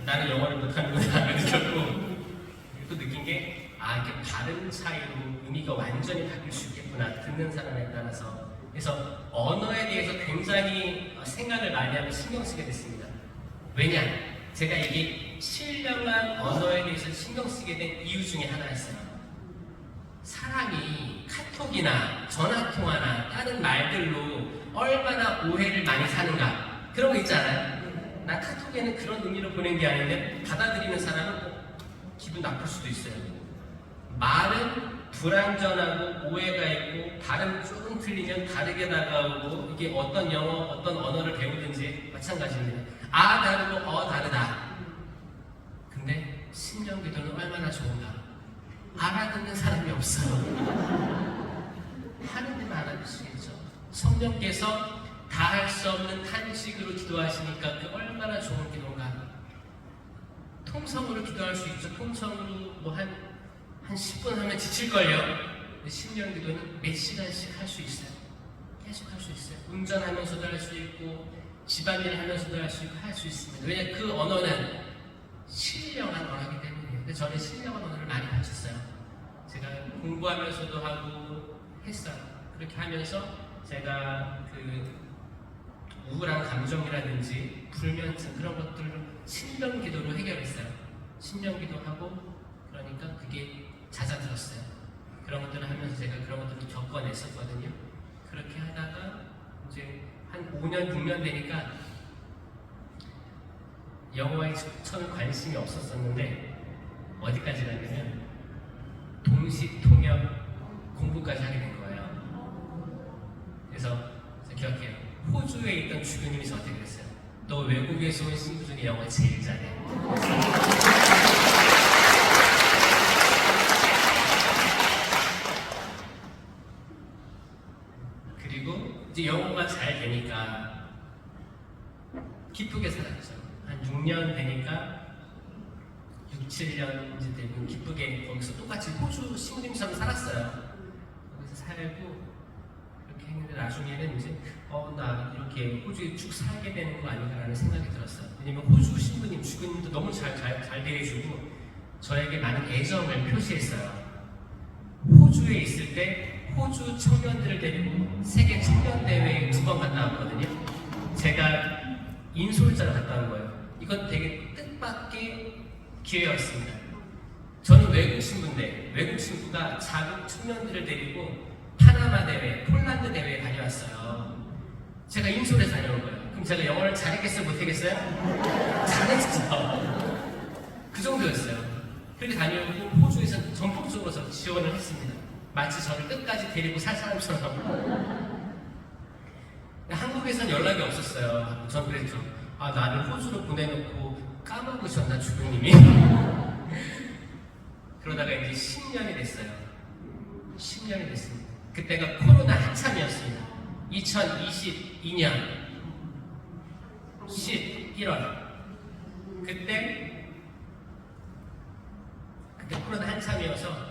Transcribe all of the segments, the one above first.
나는 영어를 못하는구나 느꼈고, 또 느낀 게 이렇게 발음 차이로 의미가 완전히 바뀔 수 있겠구나, 듣는 사람에 따라서. 그래서 언어에 대해서 굉장히 생각을 많이 하고 신경 쓰게 됐습니다. 왜냐? 제가 이게 신령한 언어에 대해서 신경 쓰게 된 이유 중에 하나였어요. 사람이 카톡이나 전화통화나 다른 말들로 얼마나 오해를 많이 사는가, 그런 거 있잖아요. 나 카톡에는 그런 의미로 보낸 게 아닌데 받아들이는 사람은 기분 나쁠 수도 있어요. 말은 불완전하고 오해가 있고 발음 조금 틀리면 다르게 다가오고, 이게 어떤 영어, 어떤 언어를 배우든지 마찬가지입니다. 다르고 다르다. 근데 신령기도는 얼마나 좋은가. 알아듣는 사람이 없어요. 하느님 알아주시겠죠. 성령께서 다 할 수 없는 탄식으로 기도하시니까 그 얼마나 좋은 기도인가. 통성으로 기도할 수 있죠. 통성으로 뭐 한 10분 하면 지칠걸요. 근데 신령 기도는 몇 시간씩 할 수 있어요. 계속 할 수 있어요. 운전하면서도 할 수 있고, 집안일 하면서도 할 수 있고, 할 수 있습니다. 왜냐하면 그 언어는 신령한 언어이기 때문이에요. 근데 저는 신령한 언어를 많이 가르쳤어요. 제가 공부하면서도 하고 했어요. 그렇게 하면서 제가 그 우울한 감정이라든지 불면증, 그런 것들을 신령 기도로 해결했어요. 신령 기도하고, 그러니까 그게 잦아들었어요. 그런 것들을 하면서 제가 그런 것들을 겪어냈었거든요. 그렇게 하다가 이제 한 5년, 6년 되니까 영어에 처음에 관심이 없었었는데 어디까지 가냐면 동시 통역 공부까지 하게 된 거예요. 그래서 기억해요. 호주에 있던 주교님이 저한테 그랬어요. 너 외국에서 온 친구 중에 영어 제일 잘해. 그리고 이제 영어가 잘 되니까 기쁘게 살았죠. 한 6년 되니까 6, 7년 이제 되고 기쁘게 거기서 똑같이 호주 친구님처럼 살았어요. 거기서 살고 그렇게 했는데 나중에는 이제 나 이렇게 호주에 쭉 살게 되는 거 아닌가라는 생각이 들었어요. 왜냐면 호주 신부님, 주교님도 너무 잘 대해주고 저에게 많은 애정을 표시했어요. 호주에 있을 때 호주 청년들을 데리고 세계 청년대회에 2번 갔다 왔거든요. 제가 인솔자로 갔다 온 거예요. 이건 되게 뜻밖의 기회였습니다. 저는 외국 신부인데 외국 신부가 자국 청년들을 데리고 파나마 대회, 폴란드 대회에 다녀왔어요. 제가 인솔에 다녀온 거예요. 그럼 제가 영어를 잘했겠어요? 못하겠어요? 잘했죠. 그 정도였어요. 그렇게 다녀오고 호주에서 전폭적으로 지원을 했습니다. 마치 저를 끝까지 데리고 살 사람처럼. 한국에선 연락이 없었어요. 전 그랬죠. 나를 호주로 보내놓고 까먹으셨나, 주교님이? 그러다가 이제 10년이 됐어요. 10년이 됐습니다. 그때가 코로나 한참이었습니다. 2022년 11월. 그때 코로나 한참이어서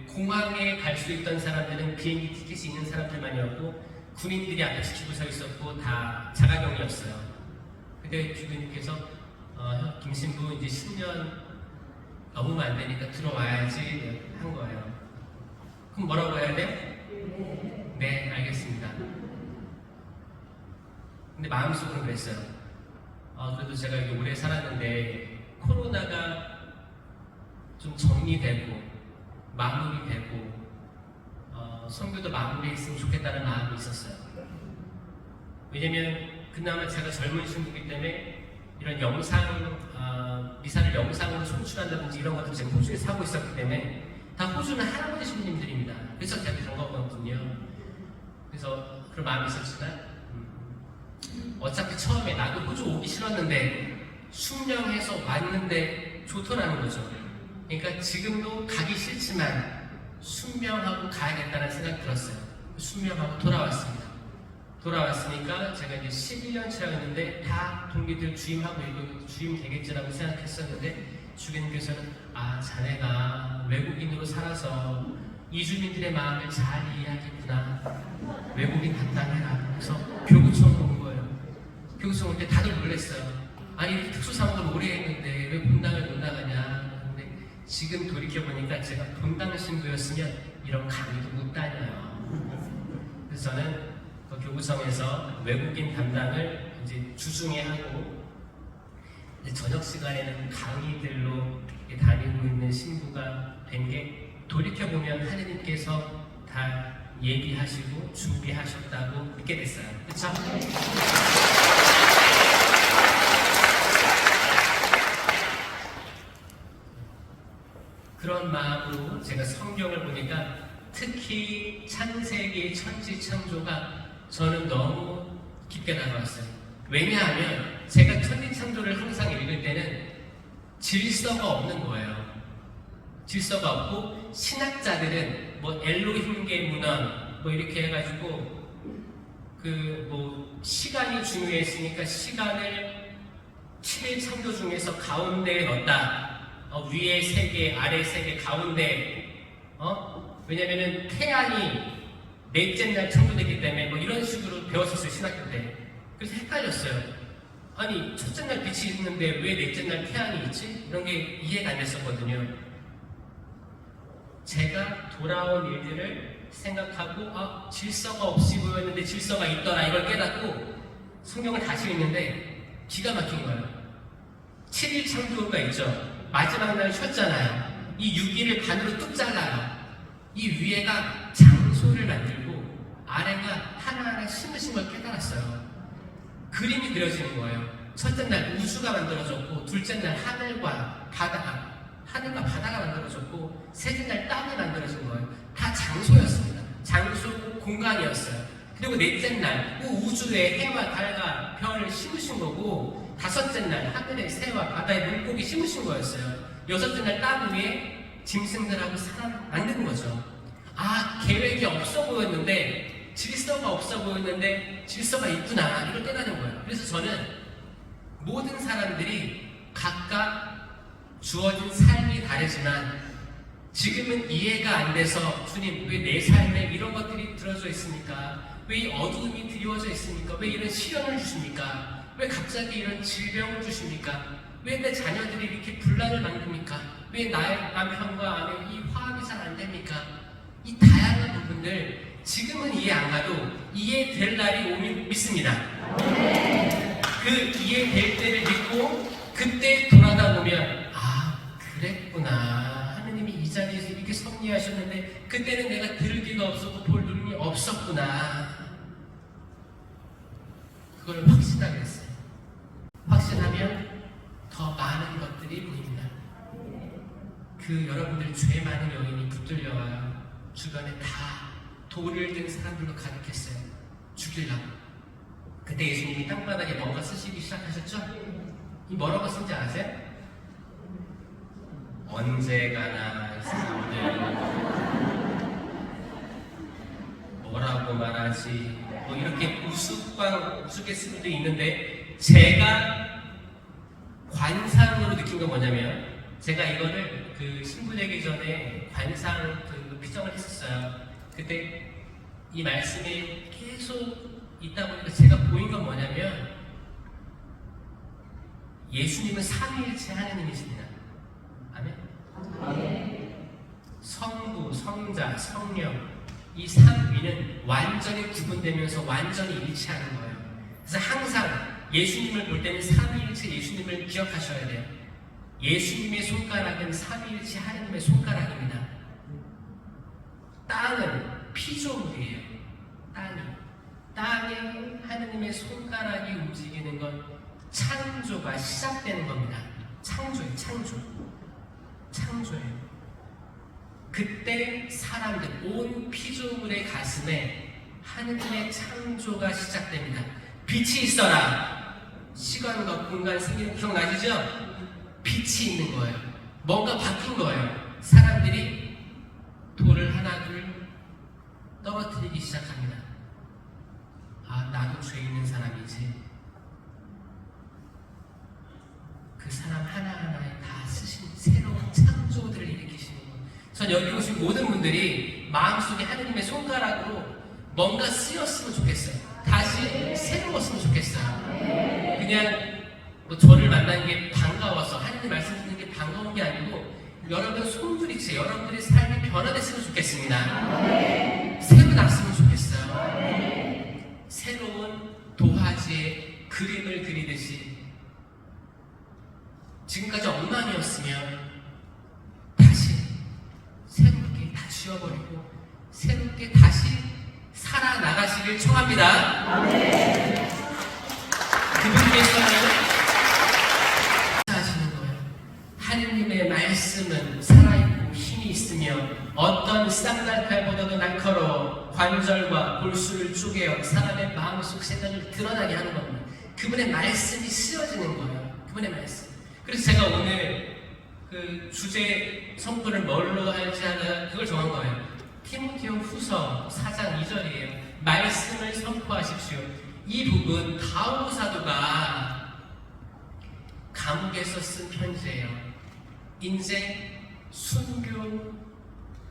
공항에 갈 수 있던 사람들은 비행기 티켓이 있는 사람들만이었고, 군인들이 앞에 지키고 서 있었고 다 자가격리였어요. 근데 주교님께서 김신부 이제 10년 넘으면 안 되니까 들어와야지 한 거예요. 그럼 뭐라고 해야 돼요? 네, 알겠습니다. 근데 마음속으로 그랬어요. 그래도 제가 여기 오래 살았는데 코로나가 좀 정리되고 마무리되고 선교도 마무리했으면 좋겠다는 마음이 있었어요. 왜냐면 그나마 제가 젊은 신부이기 때문에 이런 미사를 영상으로 송출한다든지 이런 것들 제가 호주에 사고 있었기 때문에 다 호주는 할아버지 신부님들입니다. 그래서 제가 그런 거거든요. 그래서 그런 마음이 있었지만 어차피 처음에 나도 호주 오기 싫었는데 순명해서 왔는데 좋더라는 거죠. 그러니까 지금도 가기 싫지만 순명하고 가야겠다는 생각이 들었어요. 순명하고 돌아왔습니다. 돌아왔으니까 제가 이제 11년 차였는데 다 동기들 주임하고 있고 주임 되겠지라고 생각했었는데 주교님께서는 자네가 외국인으로 살아서 이주민들의 마음을 잘 이해하겠구나. 외국인 담당해라. 그래서 교구청으로 온 거예요. 교구청 올 때 다들 놀랐어요. 아니 이렇게 특수사업을 오래 했는데 왜 본당을 못 나가냐. 근데 지금 돌이켜보니까 제가 본당 신부였으면 이런 강의도 못 다녀요. 그래서 저는 그 교구성에서 외국인 담당을 이제 주중에 하고 이제 저녁 시간에는 강의들로 다니고 있는 신부가 된 게 돌이켜보면 하느님께서 다 예비하시고 준비하셨다고 믿게 됐어요. 그렇죠? 그런 마음으로 제가 성경을 보니까 특히 창세기 천지창조가 저는 너무 깊게 다가왔어요. 왜냐하면 제가 천지창조를 항상 읽을 때는 질서가 없는 거예요. 질서가 없고 신학자들은 뭐 엘로힘계 문헌 뭐 이렇게 해가지고 그 뭐 시간이 중요했으니까 시간을 7일 창조 중에서 가운데에 넣었다. 위에 3개, 아래 3개, 가운데 왜냐면은 태양이 넷째 날 창조됐기 때문에 뭐 이런 식으로 배웠었어요, 신학교 때. 그래서 헷갈렸어요. 아니 첫째 날 빛이 있는데 왜 넷째 날 태양이 있지? 이런 게 이해가 안 됐었거든요. 제가 돌아온 일들을 생각하고 질서가 없이 보였는데 질서가 있더라 이걸 깨닫고 성경을 다시 읽는데 기가 막힌 거예요. 7일 창조가 있죠. 마지막 날 쉬었잖아요. 이 6일을 반으로 뚝 잘라요. 이 위에가 장소를 만들고 아래가 하나하나 심으신 걸 깨달았어요. 그림이 그려지는 거예요. 첫째 날 우주가 만들어졌고 둘째 날 하늘과 바다가 만들어졌고 셋째 날 땅이 만들어진 거예요. 다 장소였습니다. 장소고 공간이었어요. 그리고 넷째 날 우주에 해와 달과 별을 심으신 거고 다섯째 날 하늘의 새와 바다의 물고기 심으신 거였어요. 여섯째 날 땅 위에 짐승들하고 사람 만든 거죠. 계획이 없어 보였는데 질서가 없어 보였는데 질서가 있구나 이걸 깨닫는 거예요. 그래서 저는 모든 사람들이 각각 주어진 삶이 다르지만 지금은 이해가 안 돼서 주님 왜 내 삶에 이런 것들이 들어져 있습니까? 왜 이 어두움이 드리워져 있습니까? 왜 이런 시련을 주십니까? 왜 갑자기 이런 질병을 주십니까? 왜 내 자녀들이 이렇게 분란을 만듭니까? 왜 나의 남편과 아내 이 화합이 잘 안 됩니까? 이 다양한 부분들 지금은 이해 안 가도 이해될 날이 오면 믿습니다. 그 이해될 때를 믿고 그때 돌아다 보면 그랬구나. 하느님이 이 자리에서 이렇게 섭리하셨는데 그때는 내가 들을 귀가 없었고 볼 눈이 없었구나. 그걸 확신하게 했어요. 확신하면 더 많은 것들이 보입니다. 그 여러분들 죄 많은 여인이 붙들려와요. 주변에 다 돌을 든 사람들로 가득했어요. 죽이려고. 그때 예수님이 땅바닥에 뭔가 쓰시기 시작하셨죠? 이 뭐라고 쓴지 아세요? 언제가나 사람들 뭐라고 말하지 뭐 이렇게 우스갯 수도 있는데 제가 관상으로 느낀 건 뭐냐면 제가 이거를 그 신부 되기 전에 관상 그 피정을 했었어요. 그때 이 말씀이 계속 있다 보니까 제가 보인 건 뭐냐면 예수님은 삼위일체 하느님이십니다. 아멘. 성부, 성자, 성령 이 삼위는 완전히 구분되면서 완전히 일치하는 거예요. 그래서 항상 예수님을 볼 때는 삼위일체 예수님을 기억하셔야 돼요. 예수님의 손가락은 삼위일체 하느님의 손가락입니다. 땅은 피조물이에요. 땅에 하느님의 손가락이 움직이는 건 창조가 시작되는 겁니다. 창조예요. 그때 사람들, 온 피조물의 가슴에 하느님의 창조가 시작됩니다. 빛이 있어라. 시간과 공간 생기는 기억나시죠? 빛이 있는 거예요. 뭔가 바뀐 거예요. 사람들이 돌을 하나 둘 떨어뜨리기 시작합니다. 나도 죄 있는 사람이지. 그 사람 하나하나에 다 쓰신 새로운 창조들을 일으키시는 거예요. 전 여기 오신 모든 분들이 마음속에 하느님의 손가락으로 뭔가 쓰였으면 좋겠어요. 다시 새로웠으면 좋겠어요. 그냥 뭐 저를 만난 게 반가워서 하나님 말씀 듣는 게 반가운 게 아니고 여러분 손부리치 여러분들의 삶이 변화됐으면 좋겠습니다. 새로 났으면 좋겠어요. 새로운 도화지에 그림을 그리듯이 지금까지 엉망이었으면 다시 새롭게 다 지워버리고 새롭게 다시 살아나가시길 청합니다. 그분께서는 하시는 거예요. 하느님의 말씀은 살아있고 힘이 있으며 어떤 쌍날칼보다도 날카로워 관절과 골수를 쪼개어 사람의 마음속 생각을 드러나게 하는 겁니다. 그분의 말씀이 쓰여지는 거예요. 그분의 말씀. 그래서 제가 오늘 그 주제 선포를 뭘로 할지 하나 그걸 정한 거예요. 티모테오 후서 4장 2절이에요. 말씀을 선포하십시오. 이 부분 바울 사도가 감옥에서 쓴 편지예요. 인생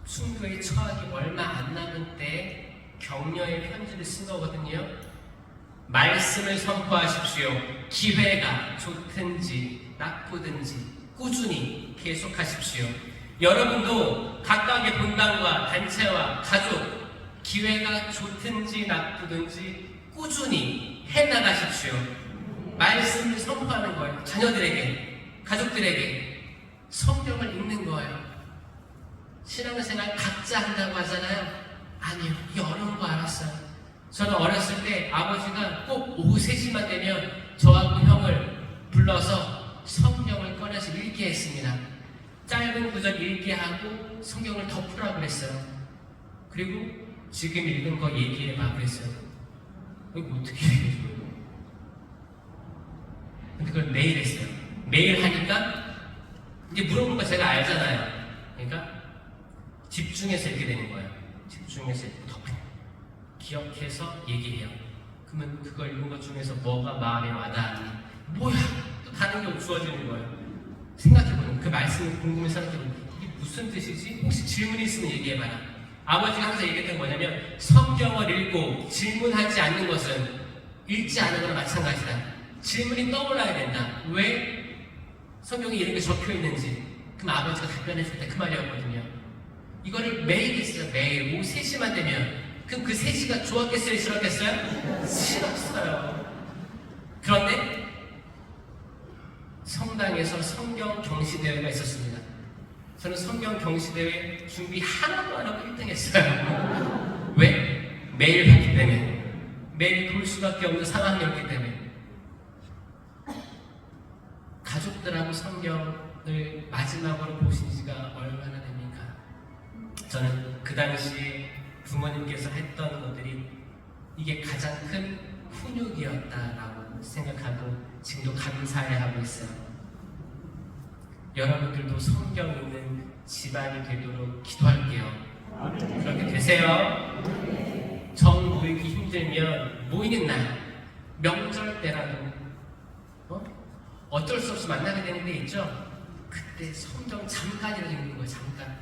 순교에 처하기 얼마 안 남은 때 격려의 편지를 쓴 거거든요. 말씀을 선포하십시오. 기회가 좋든지 나쁘든지 꾸준히 계속하십시오. 여러분도 각각의 본당과 단체와 가족 기회가 좋든지 나쁘든지 꾸준히 해나가십시오. 말씀을 선포하는 거예요. 자녀들에게, 가족들에게 성경을 읽는 거예요. 신앙생활 각자 한다고 하잖아요. 아니요, 이게 어려운 거 알았어요. 저는 어렸을 때 아버지가 꼭 오후 3시만 되면 저하고 형을 불러서 성경을 꺼내서 읽게 했습니다. 짧은 구절 읽게 하고 성경을 덮으라고 그랬어요. 그리고 지금 읽은 거 얘기해봐 그랬어요. 이거 어떻게 얘기해줘요? 근데 그걸 매일 했어요. 매일 하니까 이제 물어본 거 제가 알잖아요. 그러니까 집중해서 읽게 되는 거예요. 집중해서 덮어. 기억해서 얘기해요. 그러면 그걸 읽은 것 중에서 뭐가 마음에 와닿니? 뭐야? 또 다른 게 주어지는 거예요. 생각해보는 그 말씀을 궁금해 생각해보는 이게 무슨 뜻이지? 혹시 질문이 있으면 얘기해봐라. 아버지가 항상 얘기했던 게 뭐냐면 성경을 읽고 질문하지 않는 것은 읽지 않은 거나 마찬가지다. 질문이 떠올라야 된다. 왜 성경에 이런 게 적혀 있는지. 그럼 아버지가 답변했을 때 그 말이었거든요. 이거를 매일 했어요. 매일 오후 3시만 되면. 그럼 그 3시가 좋았겠어요? 싫었겠어요? 싫었어요. 그런데 성당에서 성경 경시대회가 있었습니다. 저는 성경 경시대회 준비 하나도 안 하고 1등 했어요. 왜? 매일 봤기 때문에. 매일 볼 수밖에 없는 상황이었기 때문에. 가족들하고 성경을 마지막으로 보신 지가 얼마나 됩니까? 저는 그 당시에 부모님께서 했던 것들이 이게 가장 큰 훈육이었다라고 생각하고 지금도 감사해하고 있어요. 여러분들도 성경 읽는 집안이 되도록 기도할게요. 그렇게 되세요. 정 모이기 힘들면 모이는 날, 명절 때라도 어쩔 수 없이 만나게 되는 데 있죠? 그때 성경 잠깐이라도 읽는 거예요. 잠깐.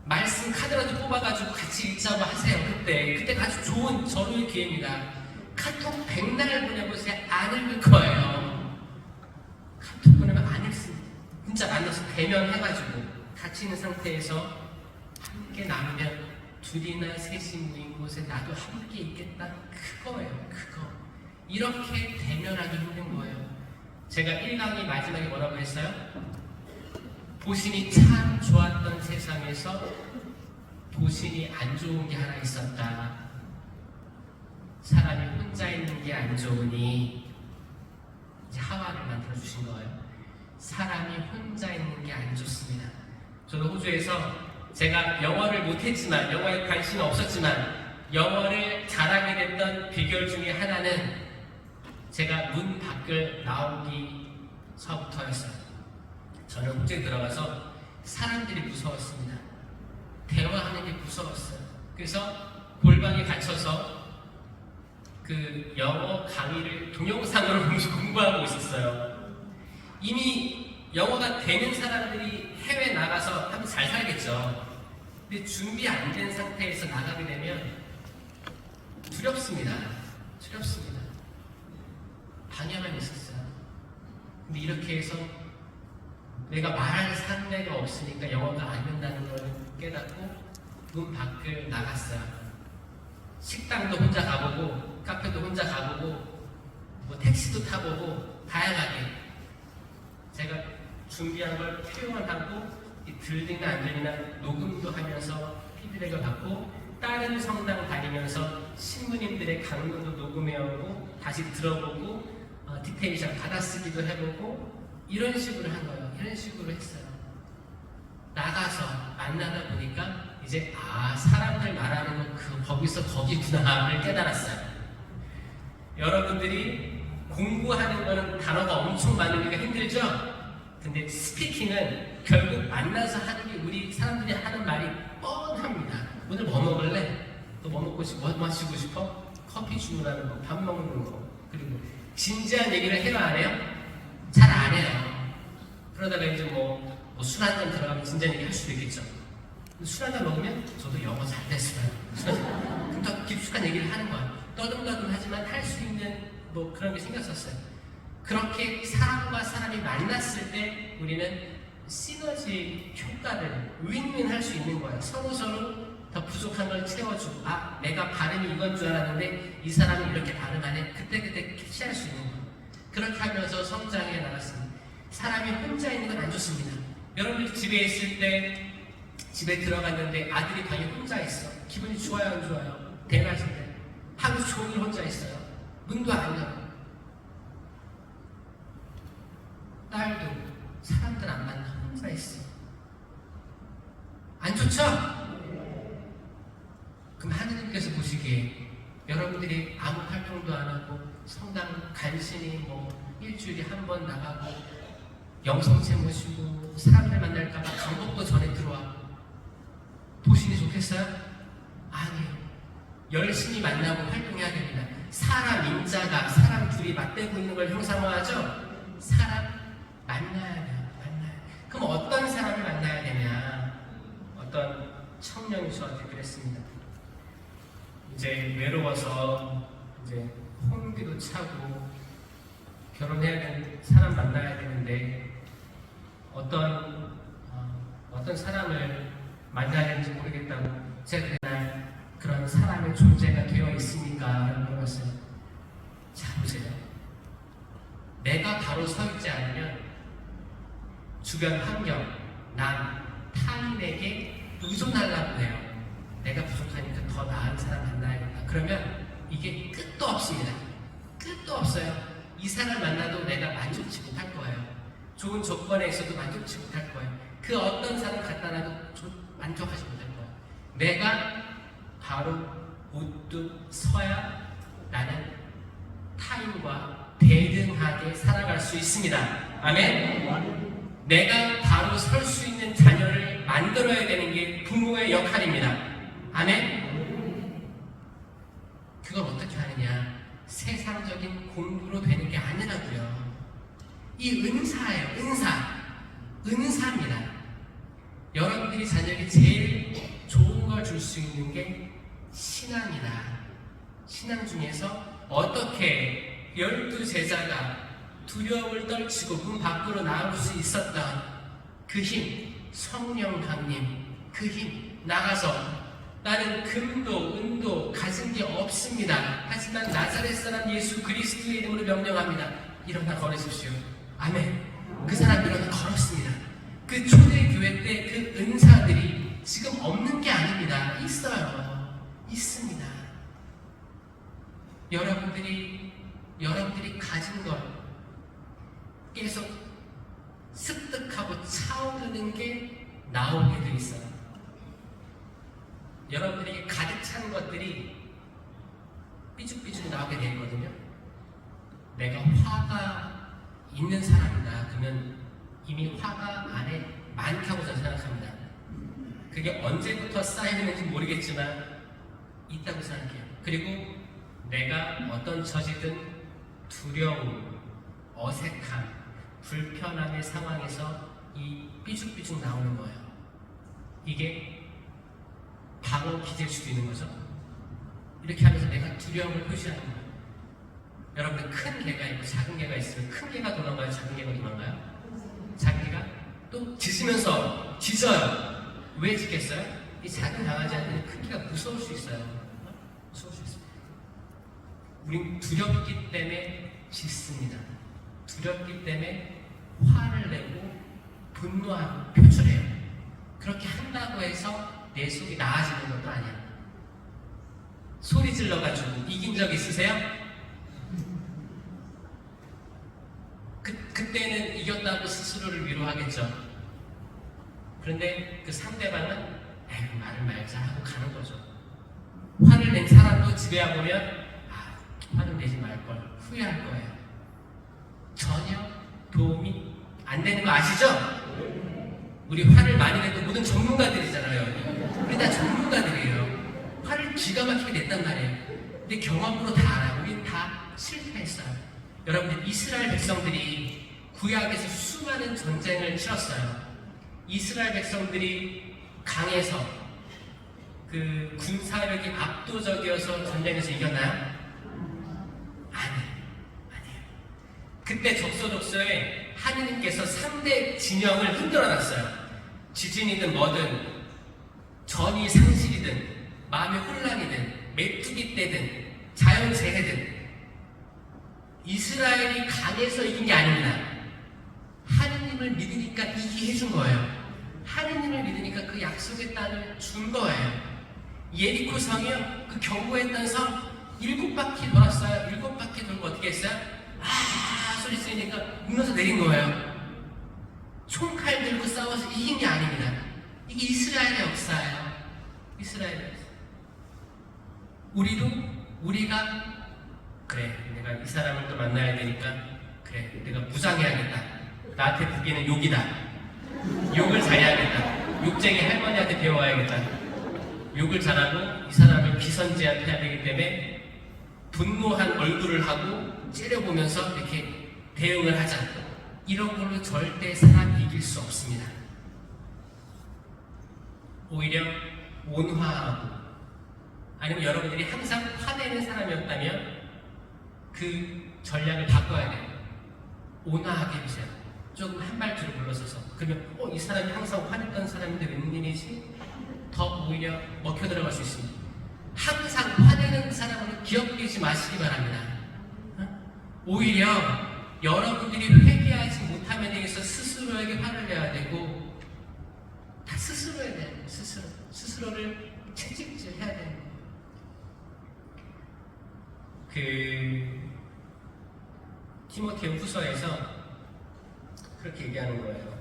말씀 카드라도 뽑아가지고 같이 읽자고 하세요. 그때 아주 좋은 절호의 기회입니다. 카톡 100날 보내보세요. 안 읽을 거예요. 카톡 보내면 안 읽습니다. 진짜 만나서 대면해가지고 같이 있는 상태에서 함께 나누면 둘이나 셋이 모인 곳에 나도 함께 있겠다. 그거예요. 그거. 이렇게 대면하기 힘든 거예요. 제가 1강의 마지막에 뭐라고 했어요? 보신이 참 좋았던 세상에서 보신이 안 좋은 게 하나 있었다. 사람이 혼자 있는 게 안 좋으니 이제 하와를 만들어 주신 거예요. 사람이 혼자 있는 게 안 좋습니다. 저도 호주에서 제가 영어를 못했지만 영어에 관심이 없었지만 영어를 잘하게 됐던 비결 중에 하나는 제가 문 밖을 나오기서부터였어요. 저는 호주에 들어가서 사람들이 무서웠습니다. 대화하는 게 무서웠어요. 그래서 골방에 갇혀서 그 영어 강의를 동영상으로 공부하고 있었어요. 이미 영어가 되는 사람들이 해외 나가서 하면 잘 살겠죠. 근데 준비 안 된 상태에서 나가게 되면 두렵습니다. 두렵습니다. 방해만 있었어요. 근데 이렇게 해서 내가 말할 상대가 없으니까 영어가 안 된다는 걸 깨닫고 문 밖을 나갔어요. 식당도 혼자 가보고 카페도 혼자 가보고 뭐 택시도 타보고 다양하게 제가 준비한 걸 표현하고 들리나 안 들리나 녹음도 하면서 피드백을 받고 다른 성당 다니면서 신부님들의 강론도 녹음해오고 다시 들어보고 디테일션 받아쓰기도 해보고 이런 식으로 한 거예요. 이런 식으로 했어요. 나가서 만나다 보니까 이제 사람들 말하는 거 거기서 거기구나를 깨달았어요. 여러분들이 공부하는 거는 단어가 엄청 많으니까 힘들죠? 근데 스피킹은 결국 만나서 하는 게 우리 사람들이 하는 말이 뻔합니다. 오늘 뭐 먹을래? 또 뭐 먹고 싶어? 뭐 마시고 싶어? 커피 주문하는 거, 밥 먹는 거. 그리고 진지한 얘기를 해요, 안 해요? 잘 안 해요. 그러다가 이제 술 한잔 들어가면 진지한 얘기 할 수도 있겠죠. 술 한잔 먹으면 저도 영어 잘 됐어요. 그럼 더 깊숙한 얘기를 하는 거야. 떠듬떠듬하지만 할 수 있는 그런 게 생겼었어요. 그렇게 사람과 사람이 만났을 때 우리는 시너지 효과를 윈윈 할 수 있는 거예요. 서로서로 더 부족한 걸 채워주고 내가 발음이 이건 줄 알았는데 이 사람은 이렇게 발음하네. 그때 캐치할 수 있는 거예요. 그렇게 하면서 성장해 나갔습니다. 사람이 혼자 있는 건 안 좋습니다. 여러분들이 집에 있을 때 집에 들어갔는데 아들이 방에 혼자 있어. 기분이 좋아요 안 좋아요? 대낮일 때 하루 종일 혼자 있어요. 문도 안 열어. 딸도 사람들 안 만나 혼자 있어. 안 좋죠? 그럼 하느님께서 보시기에 여러분들이 아무 활동도 안 하고 성당 간신히 일주일에 한 번 나가고 영성체 모시고 사람들 만날까봐 강복도 전에 들어와 보시니 좋겠어요? 아니에요. 열심히 만나고 활동해야 됩니다. 사람 인자가 사람 둘이 맞대고 있는 걸 형상화하죠? 사람 만나야 돼요. 그럼 어떤 사람을 만나야 되냐? 어떤 청년이 저한테 그랬습니다. 이제 외로워서 이제 혼비도 차고 결혼해야 되는 사람 만나야 되는데 어떤 사람을 만나야 되는지 모르겠다고 제가 그날 그런 사람의 존재가 되어 있습니까? 라고 물어봤어요. 자 보세요. 내가 바로 서 있지 않으면 주변 환경, 타인에게 의존하려고 해요. 내가 부족하니까 더 나은 사람 만나야겠다. 그러면 이게 끝도 없습니다. 끝도 없어요. 이 사람 만나도 내가 만족치 못할 거예요. 좋은 조건에 있어도 만족치 못할 거예요. 그 어떤 사람 갖다 놔도 만족하지 못할 거예요. 내가 바로 우뚝 서야 나는 타인과 대등하게 살아갈 수 있습니다. 아멘? 내가 바로 설 수 있는 자녀를 만들어야 되는 게 부모의 역할입니다. 아멘? 그걸 어떻게 하느냐? 세상적인 공부로 되는 게 아니라고요. 이 은사예요. 은사입니다. 여러분들이 자녀에게 제일 좋은 걸 줄 수 있는 게 신앙이다. 신앙 중에서 어떻게 12제자가 두려움을 떨치고 문 밖으로 나올 수 있었던 그 힘, 성령 강림, 그 힘, 나가서 나는 금도 은도 가진 게 없습니다. 하지만 나사렛 사람 예수 그리스도의 이름으로 명령합니다. 일어나 걸으십시오. 아멘. 그 사람 일어나 걸었습니다. 그 초대교회 때 그 은사들이 지금 없는 게 아닙니다. 있어요. 있습니다. 여러분들이 가진 걸 계속 습득하고 차오르는 게 나오게 돼 있어요. 여러분들에게 가득 찬 것들이 삐죽삐죽 나오게 돼 있거든요. 내가 화가 있는 사람이다. 그러면 이미 화가 안에 많다고 저는 생각합니다. 그게 언제부터 쌓이는지 모르겠지만 있다고 생각해요. 그리고 내가 어떤 처지든 두려움, 어색함, 불편함의 상황에서 이 삐죽삐죽 나오는 거예요. 이게 바로 기질 수도 있는 거죠. 이렇게 하면서 내가 두려움을 표시하는 거예요. 여러분들 큰 개가 있고 작은 개가 있으면 큰 개가 도망가요? 작은 개가 도망가요? 작은 개가 또 짖으면서 짖어요. 왜 짖겠어요? 이 작은 강아지한테는 큰 개가 무서울 수 있어요. 무서울 수 있어요. 우린 두렵기 때문에 짖습니다. 두렵기 때문에 화를 내고 분노하고 표출해요. 그렇게 한다고 해서 내 속이 나아지는 것도 아니야. 소리 질러가지고 이긴 적 있으세요? 그때는 이겼다고 스스로를 위로하겠죠. 그런데 그 상대방은 에이, 말을 말자 하고 가는 거죠. 화를 낸 사람도 집에 와보면 화는 내지 말걸 후회할 거예요. 전혀 도움이 안 되는 거 아시죠? 우리 화를 많이 내도 모든 전문가들이잖아요. 우리 다 전문가들이에요. 화를 기가 막히게 냈단 말이에요. 근데 경험으로 다 알아요. 우린 다 실패했어요. 여러분들 이스라엘 백성들이 구약에서 수많은 전쟁을 치렀어요. 이스라엘 백성들이 강해서 그 군사력이 압도적이어서 전쟁에서 이겼나요? 아니에요. 그때 적서적서에 하느님께서 3대 진영을 흔들어놨어요. 지진이든 뭐든 전이 상실이든 마음의 혼란이든 메뚜기 떼든 자연재해든 이스라엘이 강해서 이긴 게 아닙니다. 하느님을 믿으니까 이기게 해준 거예요. 하느님을 믿으니까 그 약속의 땅을 준 거예요. 예리코 성이요, 그 경고했던 성 7바퀴 돌았어요. 7바퀴 돌고 어떻게 했어요? 소리 쓰니까 무너져 내린 거예요. 총칼 들고 싸워서 이긴 게 아닙니다. 이게 이스라엘의 역사예요. 이스라엘의 역사. 우리가 그래, 내가 이 사람을 또 만나야 되니까 그래, 내가 무장해야겠다. 나한테 북이는 욕이다. 욕을 잘해야겠다. 욕쟁이 할머니한테 배워야겠다. 욕을 잘하고 이 사람을 기선제압해야 되기 때문에 분노한 얼굴을 하고 째려보면서 이렇게 대응을 하자. 이런 걸로 절대 사람 이길 수 없습니다. 오히려 온화하고, 아니면 여러분들이 항상 화내는 사람이었다면 그 전략을 바꿔야 돼요. 온화하게 해주세요. 조금 한 발뒤로 물러서서. 그러면 이 사람이 항상 화냈던 사람인데 웬일이지? 더 오히려 먹혀 들어갈 수 있습니다. 항상 화내는 사람으로 기억되지 마시기 바랍니다. 오히려 여러분들이 회개하지 못하면 되겠어. 스스로에게 화를 내야 되고, 다 스스로 해야 돼요. 스스로를 채찍질 해야 돼요. 티모테오 후서에서 그렇게 얘기하는 거예요.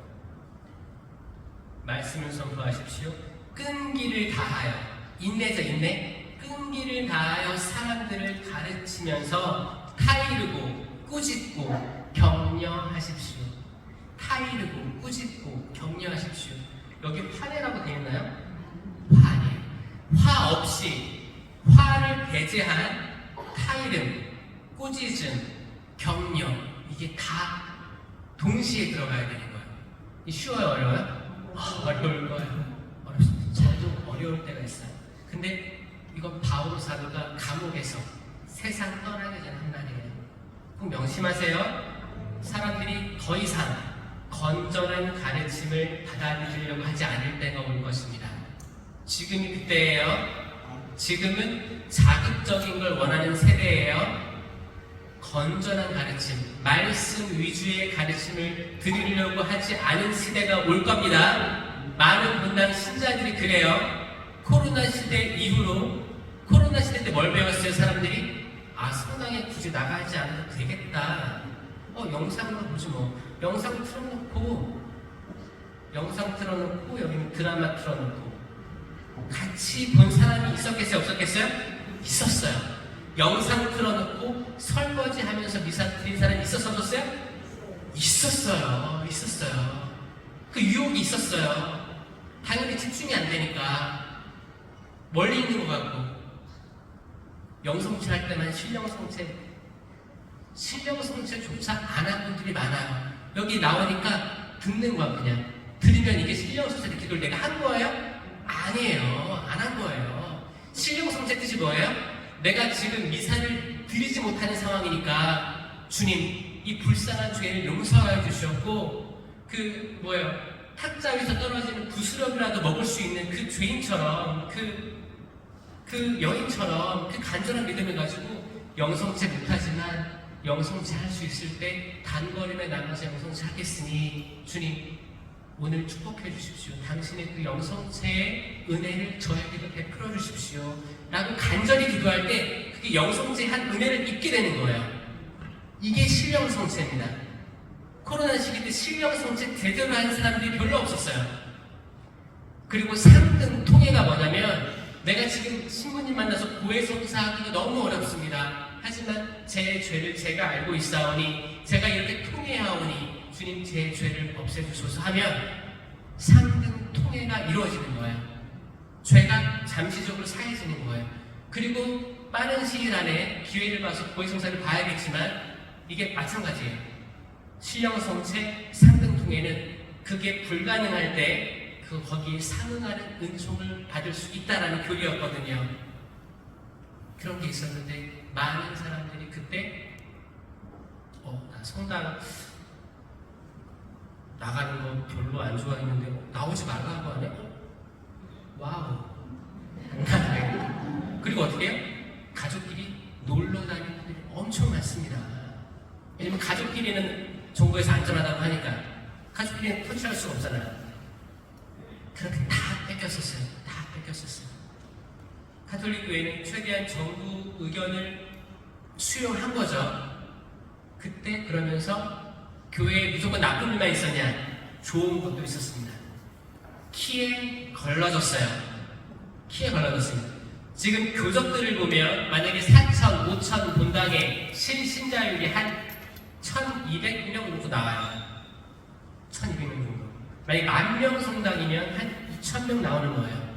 말씀을 선포하십시오. 끈기를 다하여, 인내죠, 인내. 끈기를 다하여 사람들을 가르치면서 타이르고 꾸짖고 격려하십시오. 타이르고 꾸짖고 격려하십시오. 여기 화내라고 되어 있나요? 화내요. 화 없이 화를 배제한 타이름, 꾸짖음, 격려, 이게 다 동시에 들어가야 되는 거예요. 쉬워요, 어려워요? 어려울 거예요. 어렵습니다. 저도 어려울 때가 있어요. 근데 이건 바울 사도가 감옥에서 세상 떠나기 전에 한 말이에요. 꼭 명심하세요. 사람들이 더 이상 건전한 가르침을 받아들이려고 하지 않을 때가 올 것입니다. 지금이 그때예요. 지금은 자극적인 걸 원하는 세대예요. 건전한 가르침, 말씀 위주의 가르침을 드리려고 하지 않은 시대가 올 겁니다. 많은 분당 신자들이 그래요. 코로나 시대 이후로, 코로나 시대 때 뭘 배웠어요, 사람들이? 성당에 굳이 나가지 않아도 되겠다. 영상으로 보지 뭐. 영상 틀어놓고 여기는 드라마 틀어놓고 같이 본 사람이 있었겠어요, 없었겠어요? 있었어요. 영상 틀어놓고 설거지 하면서 미사 드린 사람이 있었어요? 있었어요. 그 유혹이 있었어요. 당연히 집중이 안 되니까 멀리 있는 것 같고, 영성체 할 때만 신령성체조차 안 한 분들이 많아요. 여기 나오니까 듣는 거야. 그냥 들으면 이게 신령성체 기도를 내가 한 거예요? 아니에요. 안 한 거예요. 신령성체 뜻이 뭐예요? 내가 지금 미사를 드리지 못하는 상황이니까 주님 이 불쌍한 죄를 용서해 주셨고 탁자 위에서 떨어지는 부스럼이라도 먹을 수 있는 그 죄인처럼 그 여인처럼 그 간절한 믿음을 가지고 영성체 못하지만 영성체 할 수 있을 때 단거림에 나가서 영성체 하겠으니 주님 오늘 축복해 주십시오. 당신의 그 영성체의 은혜를 저에게도 베풀어 주십시오. 라고 간절히 기도할 때 그게 영성체의 한 은혜를 입게 되는 거예요. 이게 실영성체입니다. 코로나 시기 때 실영성체 제대로 하는 사람들이 별로 없었어요. 그리고 상등 통해가 뭐냐면 내가 지금 신부님 만나서 고해성사하기가 너무 어렵습니다. 하지만 제 죄를 제가 알고 있사오니 제가 이렇게 통해하오니 주님 제 죄를 없애주소서 하면 상등 통해가 이루어지는 거예요. 죄가 잠시적으로 사해지는 거예요. 그리고 빠른 시일 안에 기회를 봐서 고해성사를 봐야겠지만 이게 마찬가지예요. 신령성체 상등 통해는 그게 불가능할 때 거기에 상응하는 은총을 받을 수 있다라는 교리였거든요. 그런 게 있었는데 많은 사람들이 그때 나 성당 나가는 거 별로 안 좋아했는데 나오지 말라고 하네? 와우. 그리고 어떻게 해요? 가족끼리 놀러 다니는 분들이 엄청 많습니다. 왜냐면 가족끼리는 정부에서 안전하다고 하니까 가족끼리는 터치할 수가 없잖아요. 그렇게 다 뺏겼었어요. 다 뺏겼었어요. 가톨릭 교회는 최대한 정부 의견을 수용한 거죠. 그때 그러면서 교회에 무조건 나쁜 일만 있었냐? 좋은 것도 있었습니다. 키에 걸러졌어요. 키에 걸러졌습니다. 지금 교적들을 보면 만약에 4,000, 5,000 본당에 실신자율이 한 1,200명 정도 나와요. 1,200명 정도. 만약에 10,000명 성당이면 한 2,000명 나오는 거예요.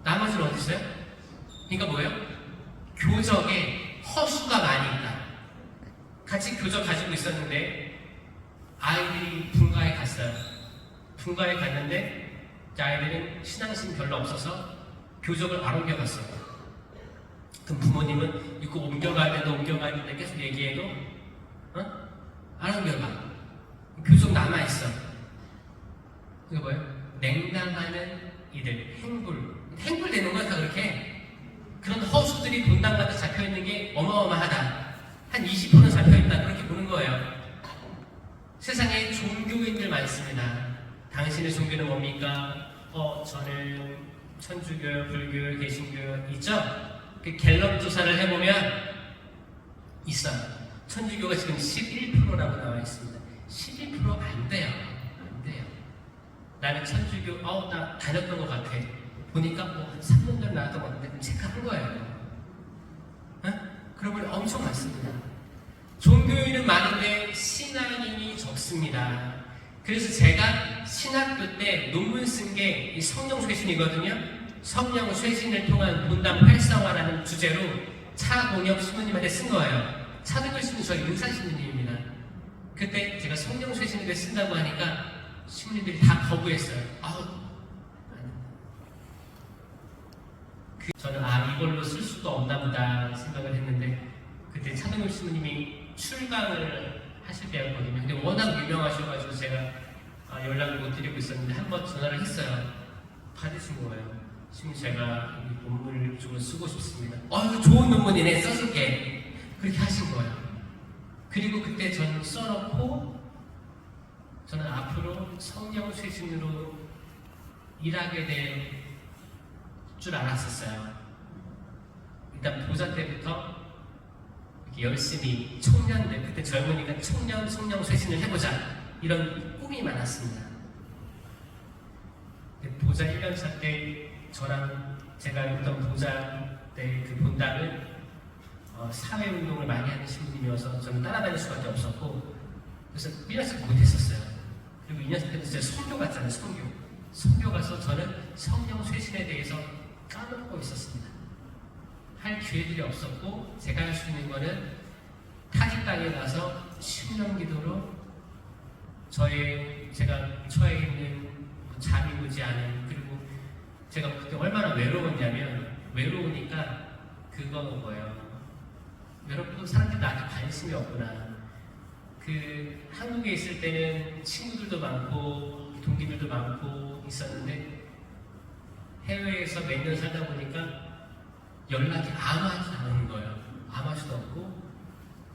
나머지는 어디 있어요? 그러니까 뭐예요? 교적에 허수가 많이 있다. 같이 교적 가지고 있었는데 아이들이 분가에 갔어요. 분가에 갔는데 아이들은 신앙심 별로 없어서 교적을 안 옮겨갔어요. 그럼 부모님은 이거 옮겨가야 된다 옮겨가야 된다 계속 얘기해도 안 옮겨가. 교적 남아있어. 그게 뭐예요? 냉담하는 이들, 행불 되는 거야 다 그렇게. 그런 허수들이 분당마다 잡혀있는 게 어마어마하다. 한 20% 잡혀있다 그렇게 보는 거예요. 세상에 종교인들 많습니다. 당신의 종교는 뭡니까? 저는 천주교, 불교, 개신교 있죠? 그 갤럽 조사를 해보면 있어요. 천주교가 지금 11%라고 나와 있습니다. 11% 안 돼요. 안 돼요. 나는 천주교, 나 다녔던 것 같아. 보니까 한 3년 전에 나왔던 것 같은데 체크한 거예요. 그러면 엄청 많습니다. 종교인은 많은데 신앙인이 적습니다. 그래서 제가 신학교 때 논문 쓴 게 성령쇄신이거든요. 성령쇄신을 통한 본당 활성화라는 주제로 차공엽 신부님한테 쓴 거예요. 차동엽 신부님 저희 은사 신부님입니다. 그때 제가 성령쇄신에 대해 쓴다고 하니까 신부님들이 다 거부했어요. 저는 이걸로 쓸 수가 없나 보다 생각을 했는데 그때 차동엽 신부님이 출강을 하실 때였거든요. 근데 워낙 유명하셔가지고 제가 연락을 못 드리고 있었는데 한번 전화를 했어요. 받으신 거예요. 지금 제가 이 논문을 좀 쓰고 싶습니다. 좋은 논문이네, 써줄게. 그렇게 하신 거예요. 그리고 그때 저는 써놓고 저는 앞으로 성령쇄신으로 일하게 될 줄 알았었어요. 일단 보자 때부터 이렇게 열심히 청년들, 그때 젊으니까 청년 성령쇄신을 해보자 이런 꿈이 많았습니다. 보자 1년차 때 저랑 제가 있던 보자 때 그 본당을 사회운동을 많이 하는 신부님이어서 저는 따라다닐 수밖에 없었고 그래서 1년차 못했었어요. 그리고 2년차 때는 진짜 선교 갔잖아요. 선교 가서 저는 성령쇄신에 대해서 까먹고 있었습니다. 할 기회들이 없었고 제가 할 수 있는 거는 타지 땅에 가서 신령기도로 제가 처해 있는 잠이 오지 않은, 그리고 제가 그때 얼마나 외로웠냐면 외로우니까 그건 거예요. 여러분도 사람들이 나한테 관심이 없구나. 그 한국에 있을 때는 친구들도 많고 동기들도 많고 있었는데 해외에서 몇 년 살다 보니까 연락이 아무하지도 않은 거예요. 아무하지도 없고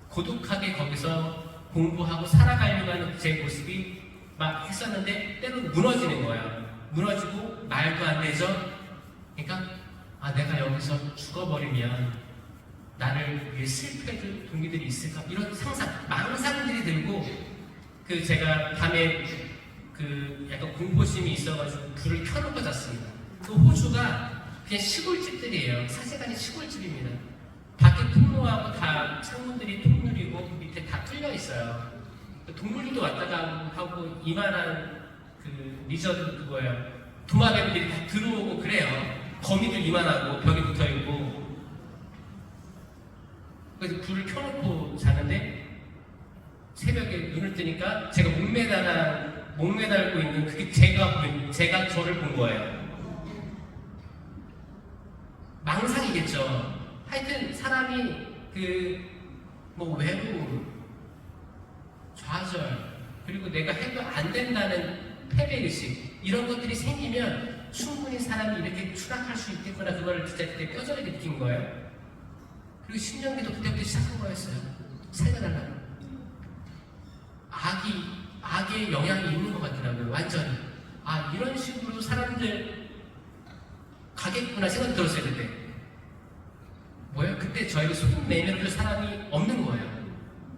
고독하게 거기서 공부하고 살아가려고 하는 제 모습이 막 했었는데 때로는 무너지는 거예요. 무너지고 말도 안 되죠. 그러니까 내가 여기서 죽어버리면 나를 위해 슬퍼해줄 동기들이 있을까? 이런 상상, 망상들이 들고 그 제가 밤에 그 약간 공포심이 있어가지고 불을 켜놓고 잤습니다. 그 호주가 그냥 시골집들이에요. 사세간이 시골집입니다. 밖에 통로하고 다 창문들이 통유리고 밑에 다 뚫려 있어요. 동물들도 왔다가 하고 이만한 그 리저드 그거예요. 도마뱀들이 다 들어오고 그래요. 거미들 이만하고 벽에 붙어 있고. 그래서 불을 켜놓고 자는데 새벽에 눈을 뜨니까 제가 목매달고 있는 그게 제가 저를 본 거예요. 망상이겠죠. 하여튼 사람이 외로움, 좌절, 그리고 내가 해도 안 된다는 패배의식 이런 것들이 생기면 충분히 사람이 이렇게 추락할 수 있겠구나. 그거를 진짜 그때 뼈저리게 느낀 거예요. 그리고 신명기도 그때부터 시작한 거였어요. 살려달라고. 악의 영향이 있는 것 같더라고요. 완전히. 이런 식으로 사람들 가겠구나 생각 들었어요. 그때. 뭐예요? 그때 저에게 소금 내밀어줄 사람이 없는 거예요.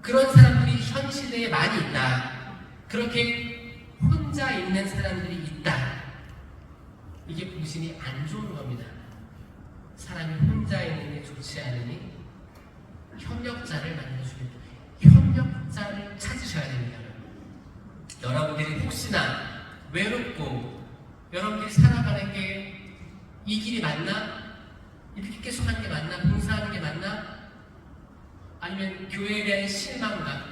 그런 사람들이 현 시대에 많이 있다. 그렇게 혼자 있는 사람들이 있다. 이게 무신이 안 좋은 겁니다. 사람이 혼자 있는 게 좋지 않으니 협력자를 만나주겠다. 협력자를 찾으셔야 됩니다. 여러분들이 혹시나 외롭고 여러분들이 살아가는 게 이 길이 맞나? 이렇게 계속 하는 게 맞나? 봉사하는 게 맞나? 아니면 교회에 대한 실망감,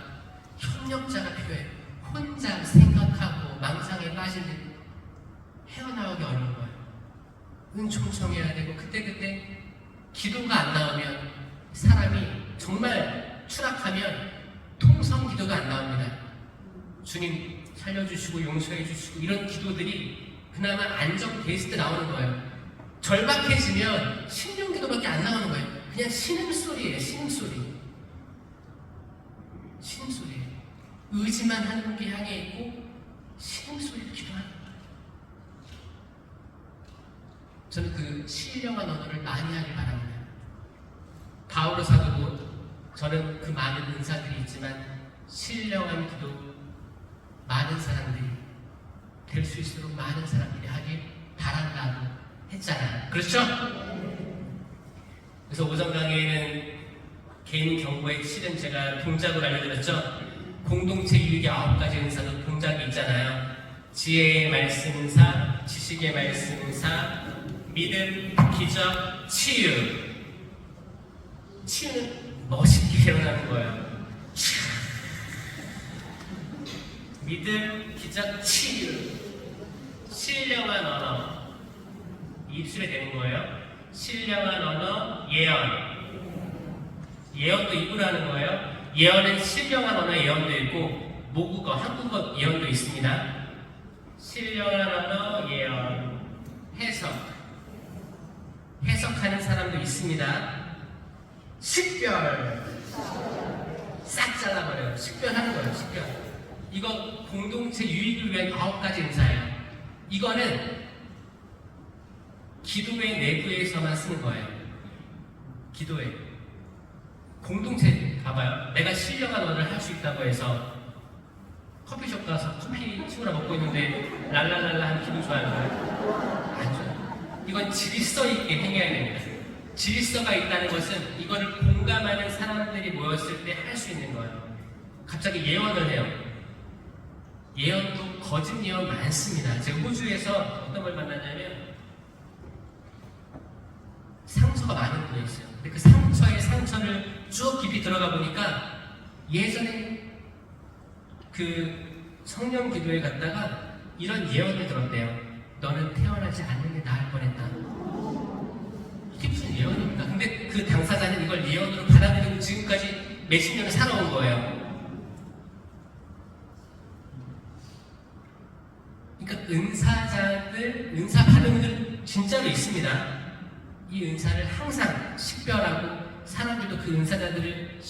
협력자가 필요해요. 혼자 생각하고 망상에 빠진 데 헤어나오기 어려운 거예요. 은총청해야 되고 그때 기도가 안 나오면 사람이 정말 추락하면 통성 기도가 안 나옵니다. 주님 살려주시고 용서해 주시고 이런 기도들이 그나마 안정돼 있을 때 나오는 거예요. 절박해지면 신령 기도밖에 안 나오는 거예요. 그냥 신음소리예요. 신음소리. 신음소리예요. 의지만 하나님께 향해 있고 신음소리로 기도하는 거예요. 저는 그 신령한 언어를 많이 하길 바랍니다. 바오로 사도도 저는 그 많은 은사들이 있지만 신령한 기도 많은 사람들이 될 수 있도록 많은 사람들이 하길 바란다고 했잖아요. 그렇죠? 그래서 오전 강의에는 개인 경고의 7은 제가 동작으로 알려드렸죠. 공동체 유익의 9가지 은사도 동작이 있잖아요. 지혜의 말씀 은사, 지식의 말씀 은사, 믿음, 기적, 치유. 치유는 멋있게 일어나는 거예요. 믿음, 기적, 치유. 신령한 언어. 입술에 대는 거예요. 신령한 언어, 예언. 예언도 입으로 하는 거예요. 예언은 신령한 언어 예언도 있고 모국어, 한국어 예언도 있습니다. 신령한 언어, 예언, 해석. 해석하는 사람도 있습니다. 식별. 싹 잘라버려요. 식별하는 거예요. 식별. 이거 공동체 유익을 위한 9가지 은사예요. 이거는 기도회 내부에서만 쓰는 거예요. 기도회. 공동체 봐봐요. 내가 신령한 언어를 할 수 있다고 해서 커피숍 가서 커피 친구랑 먹고 있는데 랄랄랄라 하는 기분 좋아하는 거예요? 안 좋아요. 이건 질서 있게 행해야 됩니다. 질서가 있다는 것은 이거를 공감하는 사람들이 모였을 때 할 수 있는 거예요. 갑자기 예언을 해요. 예언도 거짓 예언 많습니다. 제가 호주에서 어떤 걸 만났냐면 상처가 많은 분이 있어요. 근데 그 상처를 쭉 깊이 들어가 보니까 예전에 그 성령 기도에 갔다가 이런 예언을 들었대요. 너는 태어나지 않는 게 나을 뻔했다. 이게 무슨 예언입니까? 근데 그 당사자는 이걸 예언으로 받아들이고 지금까지 몇십 년을 살아온 거예요. 그러니까 은사자들, 은사 받은 분들 진짜로 있습니다. 이 은사를 항상 식별하고 사람들도 그 은사자들을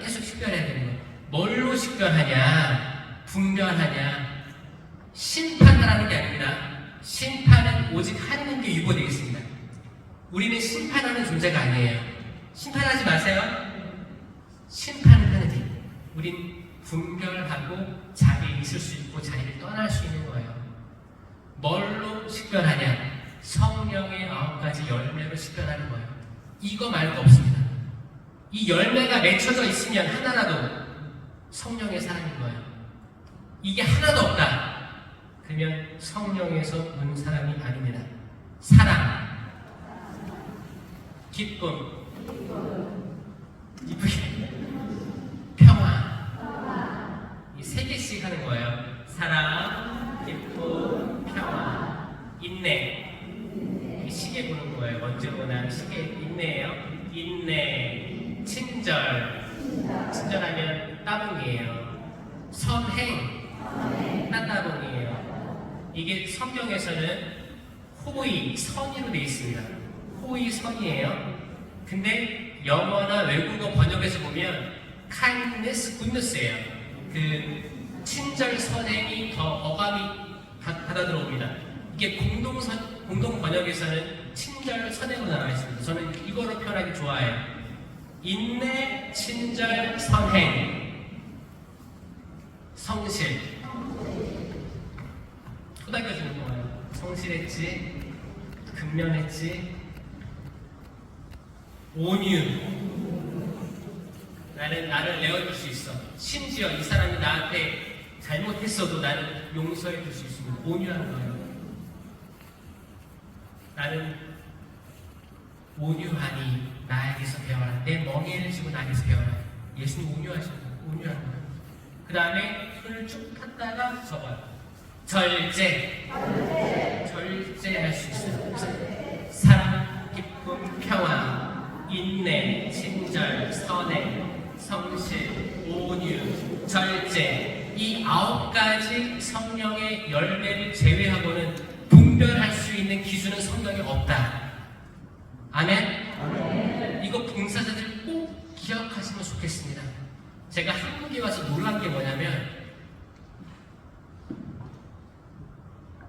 계속 식별해야 되는 거예요. 뭘로 식별하냐? 분별하냐? 심판하라는 게 아닙니다. 심판은 오직 하느님께 유보되겠습니다. 우리는 심판하는 존재가 아니에요. 심판하지 마세요. 심판은 하느님. 우린 분별하고 자리에 있을 수 있고 자리를 떠날 수 있는 거예요. 뭘로 식별하냐? 성령의 9가지 열매로 식별하는 거예요. 이거 말고 없습니다. 이 열매가 맺혀져 있으면 하나라도 성령의 사람인 거예요. 이게 하나도 없다. 그러면 성령에서 온 사람이 아닙니다. 사랑, 기쁨, 이쁘게, 평화. 이 3개씩 하는 거예요. 사랑, 기쁨, 평화, 인내. 시계 보는 거예요. 언제 보나 시계 인내예요. 인내, 친절하면 따봉이에요. 선행, 따따봉이에요. 이게 성경에서는 호의, 선의로 되어 있습니다. 호의, 선이에요. 근데 영어나 외국어 번역에서 보면 kindness, goodness예요. 그 친절, 선행이 더 어감이 받아 들어옵니다. 이게 공동 번역에서는 친절, 선행으로 나와 있습니다. 저는 이거로 표현하기 좋아해요. 인내, 친절, 선행, 성실. 토닥여주는 거예요. 성실했지, 근면했지, 온유. 나를 내어줄 수 있어. 심지어 이 사람이 나한테 잘못했어도 나는 용서해 줄 수 있습니다. 온유한 거예요. 나는 온유하니 나에게서 배워라. 내 멍에를 지고 나에게서 배워라. 예수님 온유한 거예요. 그 다음에 손을 쭉 폈다가 접어요. 절제할 수 있어요. 사랑, 기쁨, 평화, 인내, 친절, 선행, 성실, 온유, 절제. 이 9가지 성령의 열매를 제외하고는 분별할 수 있는 기준은 성경에 없다. 아멘? 이거 봉사자들 꼭 기억하시면 좋겠습니다. 제가 한국에 와서 놀란 게 뭐냐면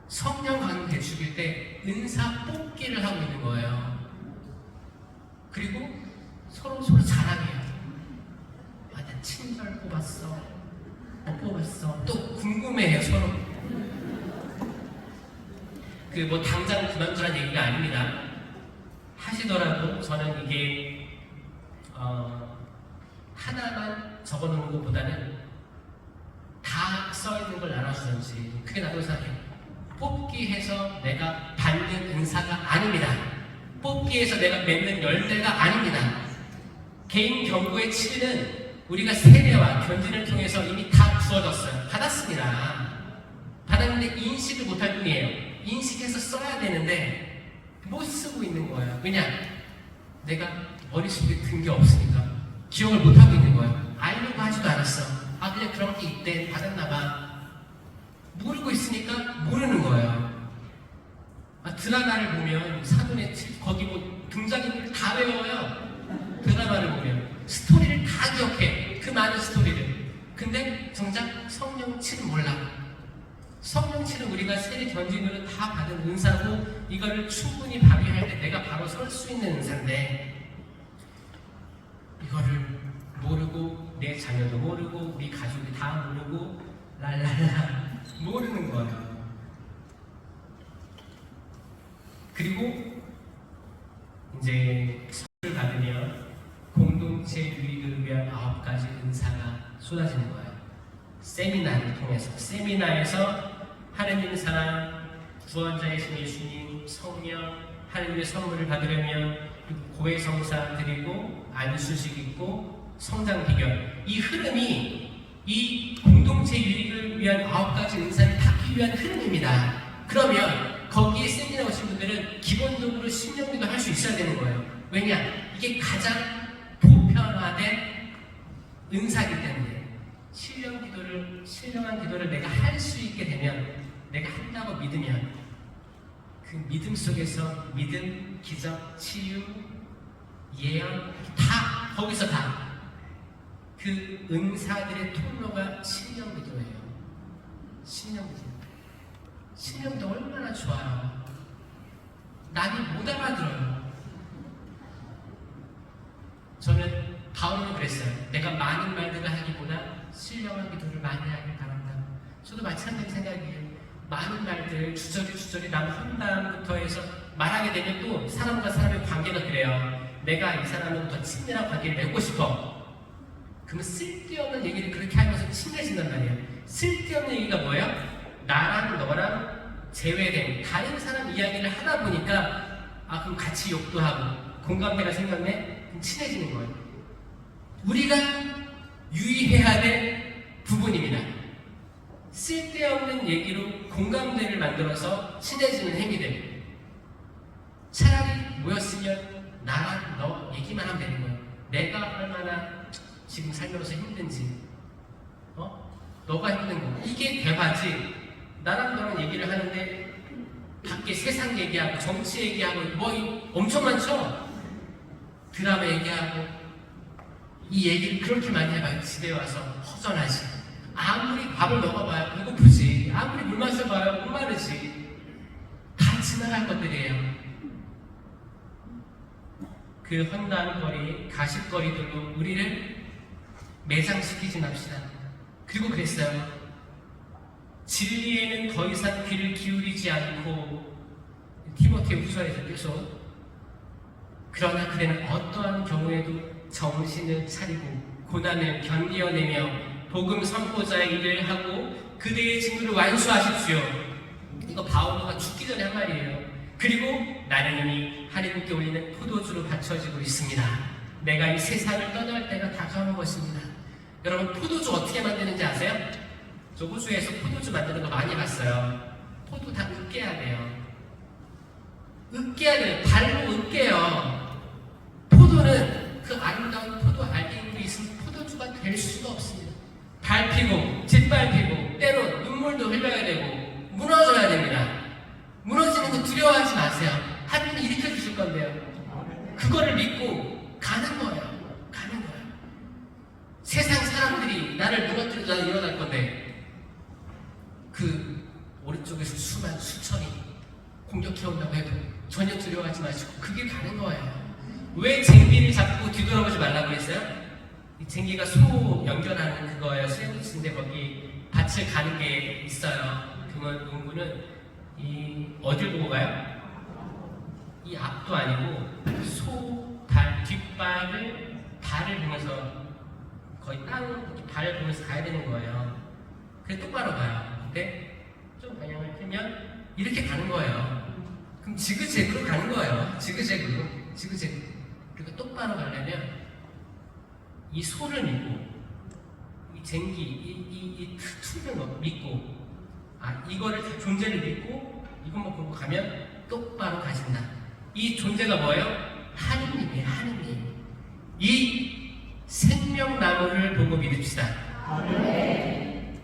성령 강림 대축일 때 은사 뽑기를 하고 있는 거예요. 그리고 서로 자랑해요. 나 친절 뽑았어. 못 뽑았어. 또 궁금해해요, 서로. 당장 그만두란 얘기가 아닙니다. 하시더라도 저는 이게 하나만 적어놓는 것보다는 다 써있는 걸 나눠주든지 그게 나도 생각해요. 뽑기해서 내가 받는 은사가 아닙니다. 뽑기해서 내가 맺는 열매가 아닙니다. 개인 경고의 7일은 우리가 세례와 견진을 통해서 이미 다 주어졌어요. 받았습니다. 받았는데 인식을 못할 뿐이에요. 인식해서 써야 되는데 못 쓰고 있는 거예요. 왜냐? 내가 머릿속에 든 게 없으니까 기억을 못하고 있는 거예요. 알려고 하지도 않았어. 그냥 그런 게 있대. 받았나 봐. 모르고 있으니까 모르는 거예요. 드라마를 보면 사돈의 거기 등장인물 다 외워요. 드라마를 보면 스토리를 다 기억해. 그 많은 스토리를. 근데 정작 성령칠은 몰라. 성령칠은 우리가 세례 견진으로 다 받은 은사고 이거를 충분히 발휘할 때 내가 바로 설 수 있는 은사인데 이거를 모르고 내 자녀도 모르고 우리 가족이 다 모르고 랄랄라 모르는 거예요. 그리고 이제 선을 받으면 공동체 유익을 위한 9가지 은사가 쏟아지는 거예요. 세미나를 통해서 세미나에서 하느님 사랑, 구원자이신 예수님, 성령, 하느님의 선물을 받으려면 고해성사 드리고 안수식 있고 성장 비결 이 흐름이 이 공동체 유익을 위한 9가지 은사를 받기 위한 흐름입니다. 그러면 거기에 세미나 오신 분들은 기본적으로 신령기도 할 수 있어야 되는 거예요. 왜냐? 이게 가장 보편화된 은사이기 때문에 신령한 기도를 내가 할 수 있게 되면, 내가 한다고 믿으면 그 믿음 속에서 믿음, 기적, 치유, 예언 다 거기서 다 그 은사들의 통로가 신령기도예요. 신령기도. 신령도 얼마나 좋아요. 남이 못 알아들어요. 저는 바울은 그랬어요. 내가 많은 말들을 하기보다 신령한 기도를 많이 하길 바란다. 저도 마찬가지 생각이에요. 많은 말들 주저리 남 혼담부터 해서 말하게 되면 또 사람과 사람의 관계가 그래요. 내가 이 사람하고 더 친밀한 관계를 맺고 싶어. 그러면 쓸데없는 얘기를 그렇게 하면서 친해진단 말이에요. 쓸데없는 얘기가 뭐예요? 나랑 너랑 제외된 다른 사람 이야기를 하다 보니까 그럼 같이 욕도 하고 공감대가 생겼네? 그럼 친해지는 거예요. 우리가 유의해야 될 부분입니다. 쓸데없는 얘기로 공감대를 만들어서 친해지는 행위들. 차라리 모였으면 나랑 너 얘기만 하면 되는 거예요. 내가 얼마나 지금 살면서 힘든지, 너가 힘든 거. 이게 대화지. 나랑 너랑 얘기를 하는데 밖에 세상 얘기하고 정치 얘기하고 뭐 엄청 많죠? 드라마 얘기하고 이 얘기를 그렇게 많이 해봐요. 집에 와서 허전하지. 아무리 밥을 먹어봐요. 배고프지. 아무리 물 마셔봐요. 목마르지. 다 지나갈 것들이에요. 그 험난거리, 가십거리들로 우리를 매장시키지 맙시다. 그리고 그랬어요. 진리에는 더 이상 귀를 기울이지 않고, 티모테 후서에서 계속, 그러나 그대는 어떠한 경우에도 정신을 차리고 고난을 견디어내며 복음 선포자의 일을 하고 그대의 직무를 완수하십시오. 이거 바울가 죽기 전에 한 말이에요. 그리고 나는 이미 하나님께 올리는 포도주로 받쳐지고 있습니다. 내가 이 세상을 떠날 때가 다가온 것입니다. 여러분, 포도주 어떻게 만드는지 아세요? 저 호주에서 포도주 만드는 거 많이 봤어요. 포도 다 으깨야 돼요. 으깨야 돼요. 발로 으깨요. 포도는 그 아름다운 포도 알갱이로 있으면 포도주가 될 수가 없습니다. 밟히고 짓밟히고 때로 눈물도 흘려야 되고 무너져야 됩니다. 무너지는 거 두려워하지 마세요. 하나님이 일으켜 주실 건데요. 그거를 믿고 가는 거예요. 가는 거예요. 세상 사람들이 나를 무너뜨리자 일어날 건데 그 오른쪽에서 수천이 공격해온다고 해도 전혀 두려워하지 마시고 그게 가는 거예요. 왜 쟁기를 잡고 뒤돌아보지 말라고 했어요? 이 쟁기가 소 연결하는 그거예요. 수행구치인데 거기 밭을 가는 게 있어요. 그러면 농구는 이 어딜 보고 가요? 이 앞도 아니고 소 발, 뒷발을 발을 보면서 거의 땅 발을 보면서 가야 되는 거예요. 그래서 똑바로 가요. 근데 좀 방향을 틀면 이렇게 가는 거예요. 그럼 지그재그로 가는 거예요. 지그재그로. 그리고 똑바로 가려면 이 소를 믿고 이 쟁기, 이 툴을 믿고 이거를 존재를 믿고 이것만 보고 가면 똑바로 가신다. 이 존재가 뭐예요? 하느님이에요. 하느님. 이 생명나무를 보고 믿읍시다.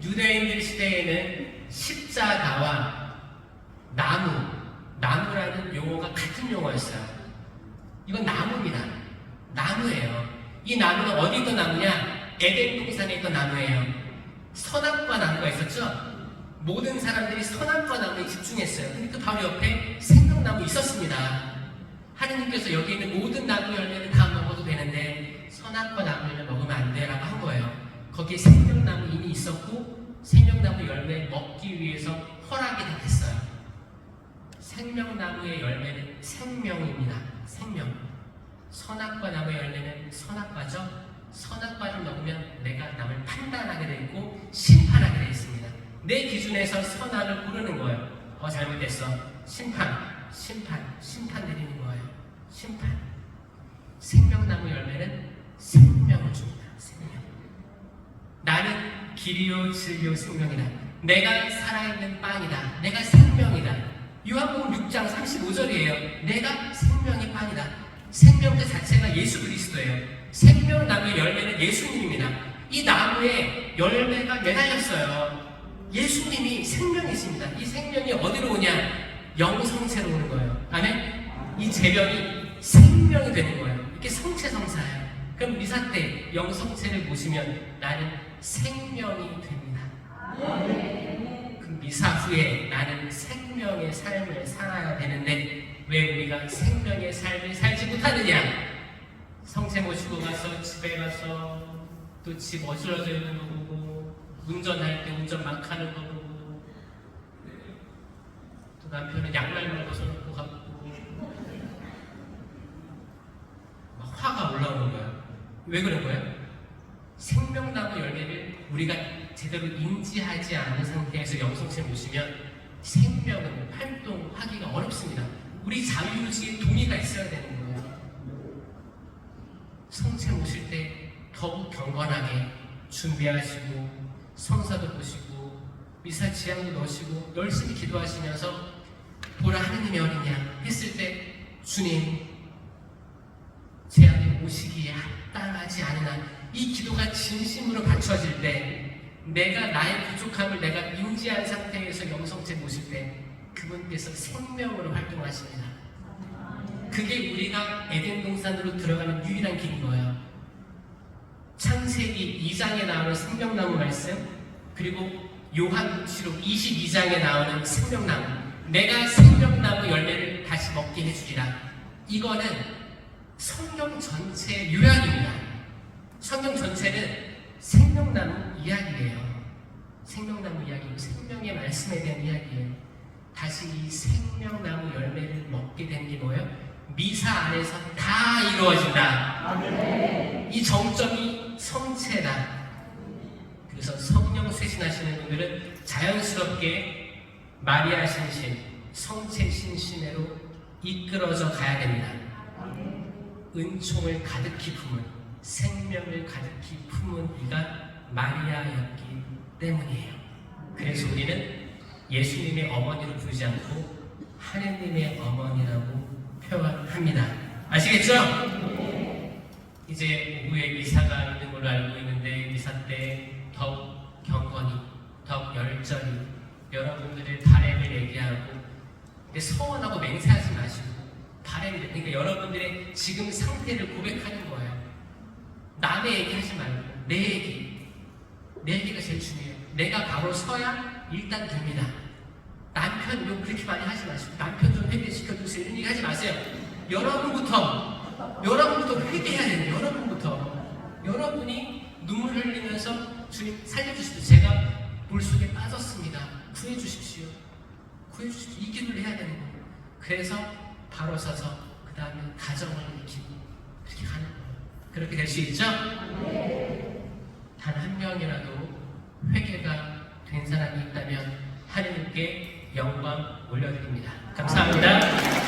유대인들 시대에는 십자가와 나무라는 용어가 같은 용어였어요. 이건 나무입니다. 나무예요. 이 나무는 어디 있던 나무냐? 에덴 동산에 있던 나무예요. 선악과 나무가 있었죠? 모든 사람들이 선악과 나무에 집중했어요. 근데 그 바로 옆에 생명나무 있었습니다. 하느님께서 여기 있는 모든 나무 열매는 다 먹어도 되는데 선악과 나무 열매 먹으면 안 돼라고 한 거예요. 거기에 생명나무 이미 있었고 생명나무 열매 먹기 위해서 허락이 다 됐어요. 생명나무의 열매는 생명입니다. 생명. 선악과 나무의 열매는 선악과죠. 선악과를 먹으면 내가 남을 판단하게 돼 있고 심판하게 돼 있습니다. 내 기준에서 선악을 고르는 거예요. 잘못됐어. 심판 내리는 거예요. 심판. 생명나무 열매는 생명을 줍니다. 생명. 나는 길이요 진리요 생명이다. 내가 살아있는 빵이다. 내가 생명이다. 요한복음 6장 35절이에요. 내가 생명의 빵이다. 생명 그 자체가 예수 그리스도예요. 생명나무의 열매는 예수님입니다. 이 나무에 열매가 매달렸어요. 예수님이 생명이십니다. 이 생명이 어디로 오냐? 영성체로 오는 거예요. 아멘? 이 재령이 생명이 되는 거예요. 이게 성체성사예요. 그럼 미사 때 영성체를 보시면 나는 생명이 됩니다. 그럼 미사 후에 나는 생명의 삶을 살아야 되는데 왜 우리가 생명의 삶을 살지 못하느냐? 성체 모시고 가서 집에 가서 또 집 어지러져 있는 거 보고 운전할 때 운전 막 하는 거 보고 또 남편은 양말만 벗어놓고 가고 막 화가 올라오는 거예요. 왜 그런 거예요? 생명나무 열매를 우리가 제대로 인지하지 않은 상태에서 영성체를 모시면 생명은 활동하기가 어렵습니다. 우리 자유의지에 동의가 있어야 되는 거예요. 성체 모실 때 더욱 경건하게 준비하시고 성사도 보시고 미사 지향도 넣으시고 열심히 기도하시면서 보라 하느님의 어리냐 했을 때 주님 제 안에 오시기에 합당하지 않으나 이 기도가 진심으로 바쳐질 때 내가 나의 부족함을 내가 인지한 상태에서 영성체 모실 때 그분께서 생명으로 활동하십니다. 그게 우리가 에덴 동산으로 들어가는 유일한 길인 거예요. 창세기 2장에 나오는 생명나무 말씀, 그리고 요한계시록 22장에 나오는 생명나무, 내가 생명나무 열매를 다시 먹게 해주리라. 이거는 성경 전체의 요약입니다. 성경 전체는 생명나무 이야기예요. 생명나무 이야기고 생명의 말씀에 대한 이야기예요. 다시 이 생명나무 열매를 먹게 된 게 뭐예요? 미사 안에서 다 이루어진다. 아멘. 이 정점이 성체다. 그래서 성령 쇄신하시는 분들은 자연스럽게 마리아 신신, 성체 신신으로 이끌어져 가야 됩니다. 아멘. 은총을 가득히 품은, 생명을 가득히 품은 이가 마리아였기 때문이에요. 그래서 우리는 예수님의 어머니로 부르지 않고 하느님의 어머니라고 표현합니다. 아시겠죠? 이제 오후에 미사가 있는 걸로 알고 있는데 미사 때 더욱 경건히, 더욱 열정히 여러분들의 바램을 얘기하고 근데 서원하고 맹세하지 마시고 바램을 그러니까 여러분들의 지금 상태를 고백하는 거예요. 남의 얘기하지 말고 내 얘기, 내 얘기가 제일 중요해요. 내가 바로 서야 일단 됩니다. 남편 욕 그렇게 많이 하지 마시고 남편 좀 회개시켜주세요 이런 얘기 하지 마세요. 여러분부터 회개해야 돼요. 여러분이 눈물 흘리면서 주님 살려주십시오. 제가 물속에 빠졌습니다. 구해주십시오. 이 기도를 해야 되는 거예요. 그래서 바로 서서 그 다음에 가정을 일으키고 그렇게 가는 거예요. 그렇게 될 수 있죠? 단 한 명이라도 회개가 된 사람이 있다면 하느님께 영광 올려드립니다. 감사합니다.